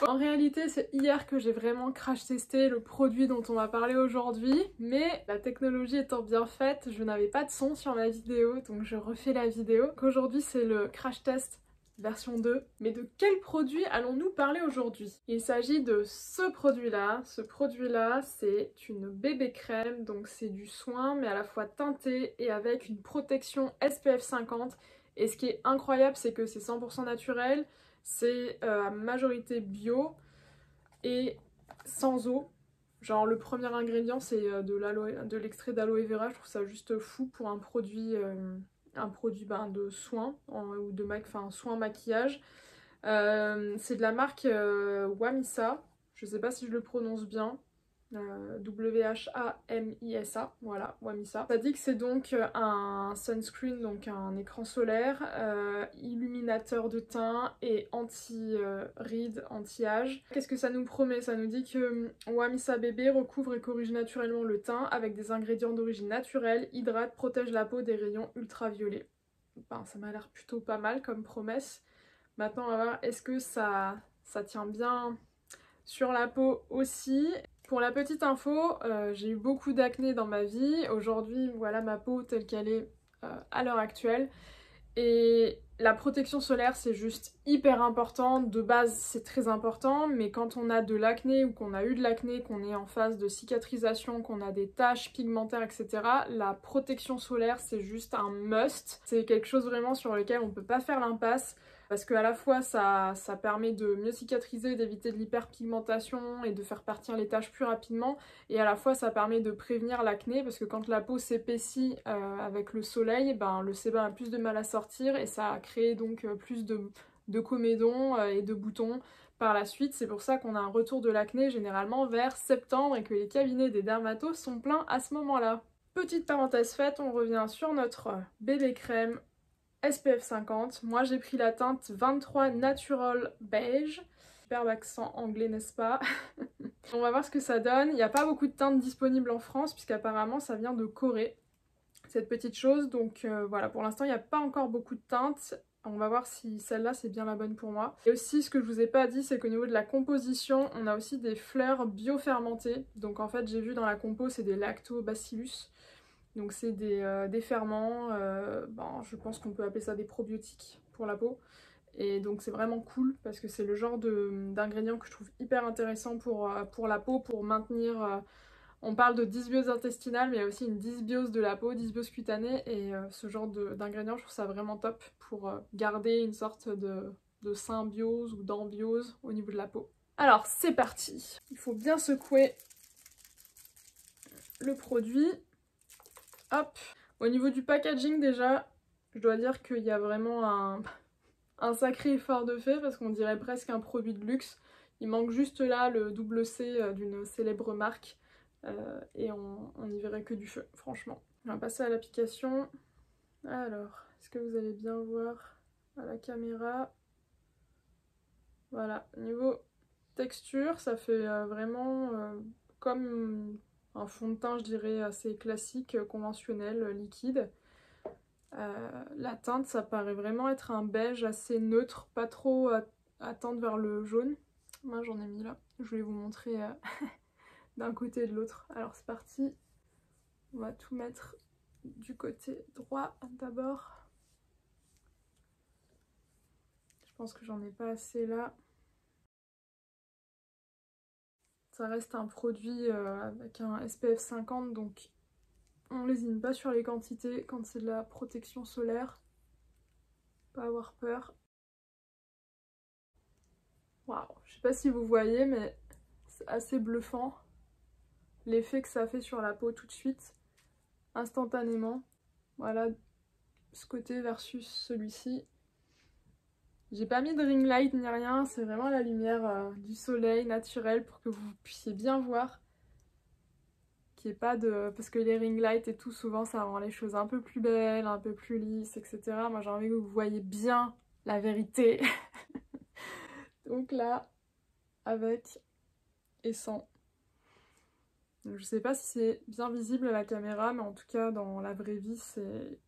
En réalité, c'est hier que j'ai vraiment crash testé le produit dont on va parler aujourd'hui, mais la technologie étant bien faite, je n'avais pas de son sur ma vidéo, donc je refais la vidéo. Aujourd'hui, c'est le crash test version 2. Mais de quel produit allons-nous parler aujourd'hui? Il s'agit de ce produit-là. Ce produit-là, c'est une bébé crème, donc c'est du soin, mais à la fois teinté et avec une protection SPF 50. Et ce qui est incroyable, c'est que c'est 100% naturel. C'est à majorité bio et sans eau. Genre le premier ingrédient c'est de l'extrait d'aloe vera. Je trouve ça juste fou pour un produit de soin ou de soin maquillage. C'est de la marque Wamisa. Je sais pas si je le prononce bien. Whamisa, voilà, Wamisa. Ça dit que c'est donc un sunscreen, donc un écran solaire, illuminateur de teint et anti-rides, anti-âge. Qu'est-ce que ça nous promet? Ça nous dit que Wamisa bébé recouvre et corrige naturellement le teint avec des ingrédients d'origine naturelle, hydrate, protège la peau des rayons ultraviolets. Ben, ça m'a l'air plutôt pas mal comme promesse. Maintenant, on va voir, est-ce que ça tient bien sur la peau aussi. Pour la petite info, j'ai eu beaucoup d'acné dans ma vie. Aujourd'hui, voilà ma peau telle qu'elle est à l'heure actuelle. Et la protection solaire, c'est juste hyper important. De base, c'est très important, mais quand on a de l'acné ou qu'on a eu de l'acné, qu'on est en phase de cicatrisation, qu'on a des taches pigmentaires, etc., la protection solaire, c'est juste un must. C'est quelque chose vraiment sur lequel on peut pas faire l'impasse. Parce qu'à la fois ça permet de mieux cicatriser, d'éviter de l'hyperpigmentation et de faire partir les taches plus rapidement, et à la fois ça permet de prévenir l'acné parce que quand la peau s'épaissit avec le soleil, ben, le sébum a plus de mal à sortir et ça crée donc plus de comédons et de boutons par la suite. C'est pour ça qu'on a un retour de l'acné généralement vers septembre et que les cabinets des dermatos sont pleins à ce moment-là. Petite parenthèse faite, on revient sur notre bébé crème SPF 50. Moi j'ai pris la teinte 23 Natural Beige. Superbe accent anglais, n'est-ce pas? On va voir ce que ça donne. Il n'y a pas beaucoup de teintes disponibles en France puisqu'apparemment ça vient de Corée, cette petite chose. Donc voilà, pour l'instant il n'y a pas encore beaucoup de teintes. On va voir si celle-là c'est bien la bonne pour moi. Et aussi ce que je vous ai pas dit, c'est qu'au niveau de la composition, on a aussi des fleurs biofermentées. Donc en fait j'ai vu dans la compo c'est des lactobacillus. Donc c'est des ferments, je pense qu'on peut appeler ça des probiotiques pour la peau. Et donc c'est vraiment cool parce que c'est le genre d'ingrédient que je trouve hyper intéressant pour la peau, pour maintenir... on parle de dysbiose intestinale, mais il y a aussi une dysbiose de la peau, dysbiose cutanée, et ce genre d'ingrédient, je trouve ça vraiment top pour garder une sorte de symbiose ou d'ambiose au niveau de la peau. Alors c'est parti. Il faut bien secouer le produit. Hop. Au niveau du packaging déjà, je dois dire qu'il y a vraiment un sacré effort de fait parce qu'on dirait presque un produit de luxe. Il manque juste là le double C d'une célèbre marque et on n'y verrait que du feu, franchement. On va passer à l'application. Alors, est-ce que vous allez bien voir à la caméra? Voilà, niveau texture, ça fait vraiment comme un fond de teint, je dirais, assez classique, conventionnel, liquide. La teinte, ça paraît vraiment être un beige assez neutre, pas trop à tendre vers le jaune. Moi j'en ai mis là, je vais vous montrer d'un côté et de l'autre. Alors c'est parti, on va tout mettre du côté droit d'abord. Je pense que j'en ai pas assez là. Ça reste un produit avec un SPF 50, donc on lésine pas sur les quantités quand c'est de la protection solaire. Pas avoir peur. Waouh, je sais pas si vous voyez, mais c'est assez bluffant l'effet que ça fait sur la peau tout de suite, instantanément. Voilà ce côté versus celui-ci. J'ai pas mis de ring light ni rien, c'est vraiment la lumière du soleil naturelle pour que vous puissiez bien voir. Qu'il n'y ait pas de... Parce que les ring lights et tout, souvent ça rend les choses un peu plus belles, un peu plus lisses, etc. Moi j'ai envie que vous voyez bien la vérité. Donc là, avec et sans. Donc, je sais pas si c'est bien visible à la caméra, mais en tout cas dans la vraie vie, c'est...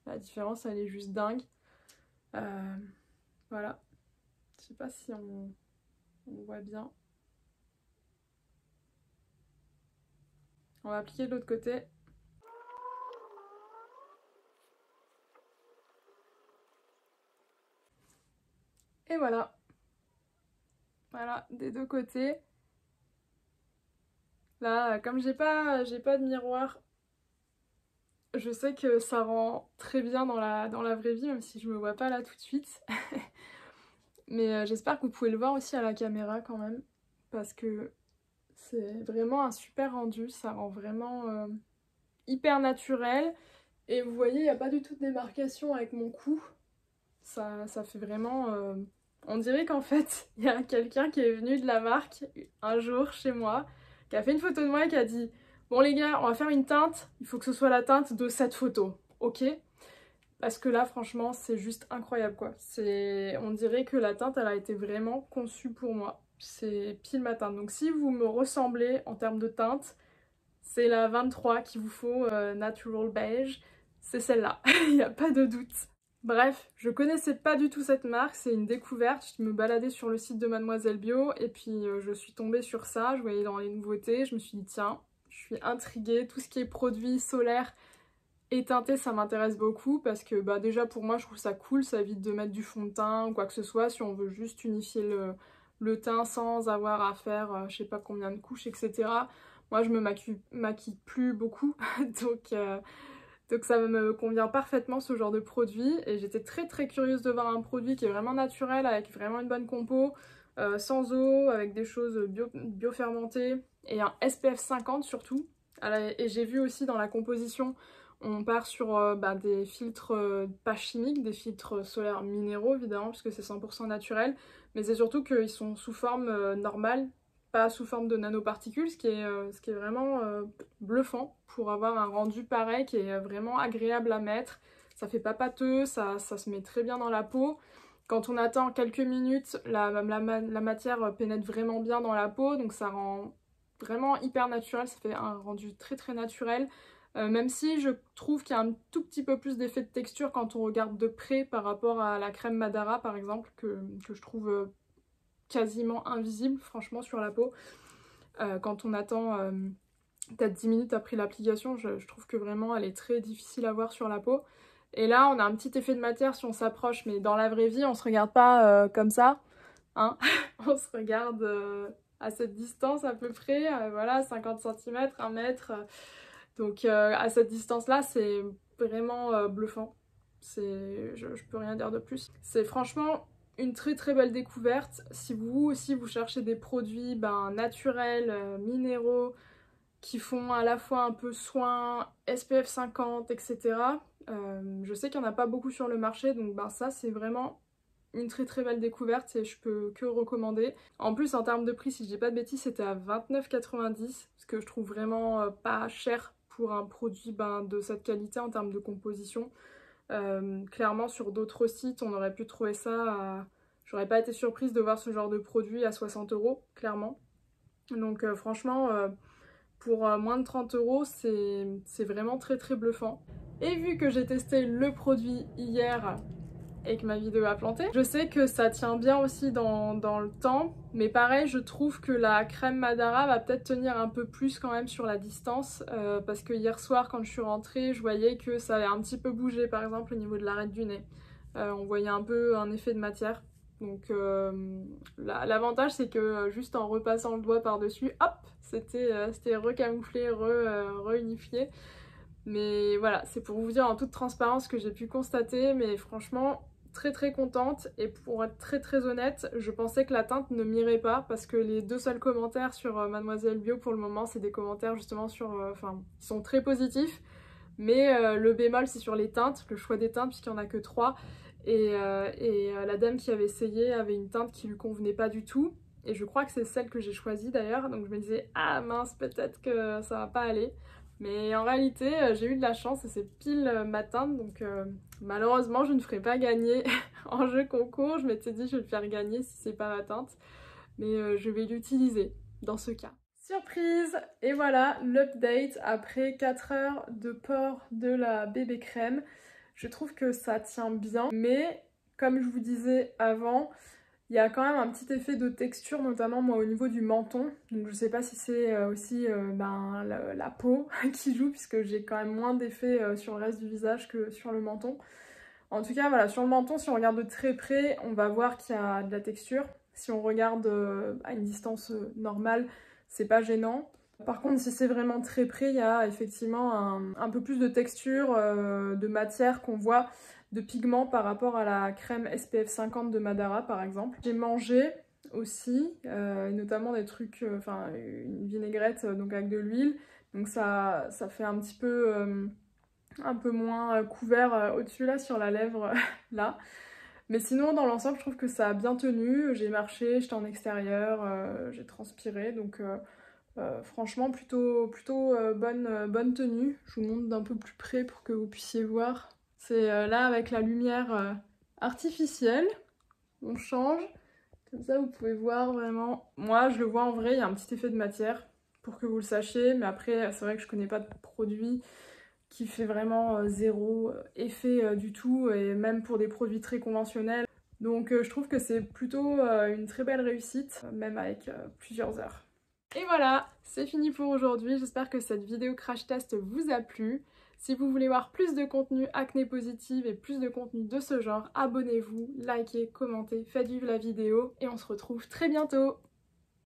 La différence elle est juste dingue. Voilà. Je sais pas si on on voit bien. On va appliquer de l'autre côté. Et voilà. Voilà, des deux côtés. Là, comme j'ai pas de miroir, je sais que ça rend très bien dans la vraie vie, même si je me vois pas là tout de suite. Mais j'espère que vous pouvez le voir aussi à la caméra quand même, parce que c'est vraiment un super rendu, ça rend vraiment hyper naturel. Et vous voyez, il n'y a pas du tout de démarcation avec mon cou. Ça fait vraiment... On dirait qu'en fait, il y a quelqu'un qui est venu de la marque un jour chez moi, qui a fait une photo de moi et qui a dit « Bon les gars, on va faire une teinte, il faut que ce soit la teinte de cette photo, ok ?» Parce que là, franchement, c'est juste incroyable, quoi. On dirait que la teinte, elle a été vraiment conçue pour moi. C'est pile ma teinte. Donc si vous me ressemblez en termes de teinte, c'est la 23 qu'il vous faut, Natural Beige. C'est celle-là, il n'y a pas de doute. Bref, je connaissais pas du tout cette marque, c'est une découverte. Je me baladais sur le site de Mademoiselle Bio et puis je suis tombée sur ça, je voyais dans les nouveautés, je me suis dit tiens, je suis intriguée, tout ce qui est produits solaires et teintés ça m'intéresse beaucoup parce que bah déjà pour moi je trouve ça cool, ça évite de mettre du fond de teint ou quoi que ce soit si on veut juste unifier le teint sans avoir à faire je sais pas combien de couches etc. Moi je me maquille plus beaucoup donc ça me convient parfaitement ce genre de produit et j'étais très curieuse de voir un produit qui est vraiment naturel avec vraiment une bonne compo, sans eau, avec des choses bio-fermentées et un SPF 50 surtout. Et j'ai vu aussi dans la composition, on part sur des filtres pas chimiques, des filtres solaires minéraux évidemment puisque c'est 100% naturel, mais c'est surtout qu'ils sont sous forme normale, pas sous forme de nanoparticules, ce qui est vraiment bluffant pour avoir un rendu pareil qui est vraiment agréable à mettre. Ça fait pas pâteux, ça se met très bien dans la peau. Quand on attend quelques minutes, la matière pénètre vraiment bien dans la peau, donc ça rend vraiment hyper naturel, ça fait un rendu très naturel. Même si je trouve qu'il y a un tout petit peu plus d'effet de texture quand on regarde de près par rapport à la crème Madara par exemple, que je trouve quasiment invisible franchement sur la peau. Quand on attend peut-être 10 minutes après l'application, je trouve que vraiment elle est très difficile à voir sur la peau. Et là on a un petit effet de matière si on s'approche, mais dans la vraie vie on se regarde pas comme ça, hein. On se regarde à cette distance à peu près, voilà 50 cm, 1 mètre. Donc à cette distance-là, c'est vraiment bluffant. Je peux rien dire de plus. C'est franchement une très belle découverte. Si vous aussi vous cherchez des produits naturels, minéraux, qui font à la fois un peu soin, SPF 50, etc. Je sais qu'il n'y en a pas beaucoup sur le marché, donc ça c'est vraiment une très belle découverte et je peux que recommander. En plus en termes de prix, si je dis pas de bêtises, c'était à 29,90, ce que je trouve vraiment pas cher pour un produit de cette qualité en termes de composition. Clairement sur d'autres sites on aurait pu trouver ça à... J'aurais pas été surprise de voir ce genre de produit à 60 €, clairement. Donc franchement, pour moins de 30 €, c'est vraiment très bluffant. Et vu que j'ai testé le produit hier et que ma vidéo a planté, je sais que ça tient bien aussi dans le temps, mais pareil je trouve que la crème Madara va peut-être tenir un peu plus quand même sur la distance, parce que hier soir quand je suis rentrée je voyais que ça avait un petit peu bougé par exemple au niveau de l'arête du nez. On voyait un peu un effet de matière, donc l'avantage c'est que juste en repassant le doigt par dessus, hop, c'était recamouflé, reunifié. Mais voilà, c'est pour vous dire en toute transparence ce que j'ai pu constater, mais franchement très contente. Et pour être très honnête, je pensais que la teinte ne m'irait pas parce que les deux seuls commentaires sur Mademoiselle Bio pour le moment c'est des commentaires justement sur... Enfin, ils sont très positifs, mais le bémol c'est sur les teintes, le choix des teintes puisqu'il n'y en a que 3. Et la dame qui avait essayé avait une teinte qui lui convenait pas du tout. Et je crois que c'est celle que j'ai choisie d'ailleurs, donc je me disais ah mince peut-être que ça va pas aller. Mais en réalité, j'ai eu de la chance et c'est pile ma teinte, donc malheureusement je ne ferai pas gagner en jeu concours. Je m'étais dit je vais le faire gagner si c'est pas ma teinte, mais je vais l'utiliser dans ce cas. Surprise! Et voilà l'update après 4 heures de port de la bébé crème. Je trouve que ça tient bien, mais comme je vous disais avant, Il y a quand même un petit effet de texture, notamment moi au niveau du menton. Donc je sais pas si c'est aussi la peau qui joue, puisque j'ai quand même moins d'effet sur le reste du visage que sur le menton. En tout cas, voilà, sur le menton, si on regarde de très près, on va voir qu'il y a de la texture. Si on regarde à une distance normale, c'est pas gênant. Par contre, si c'est vraiment très près, il y a effectivement un peu plus de texture, de matière qu'on voit, de pigments par rapport à la crème SPF 50 de Madara par exemple. J'ai mangé aussi, notamment des trucs, enfin une vinaigrette donc avec de l'huile, donc ça fait un petit peu un peu moins couvert au-dessus là sur la lèvre là. Mais sinon dans l'ensemble je trouve que ça a bien tenu, j'ai marché, j'étais en extérieur, j'ai transpiré donc franchement plutôt bonne tenue. Je vous montre d'un peu plus près pour que vous puissiez voir. C'est là avec la lumière artificielle, on change, comme ça vous pouvez voir vraiment. Moi je le vois en vrai, il y a un petit effet de matière pour que vous le sachiez, mais après c'est vrai que je connais pas de produit qui fait vraiment zéro effet du tout, et même pour des produits très conventionnels. Donc je trouve que c'est plutôt une très belle réussite, même avec plusieurs heures. Et voilà, c'est fini pour aujourd'hui. J'espère que cette vidéo crash test vous a plu. Si vous voulez voir plus de contenu acné positive et plus de contenu de ce genre, abonnez-vous, likez, commentez, faites vivre la vidéo et on se retrouve très bientôt.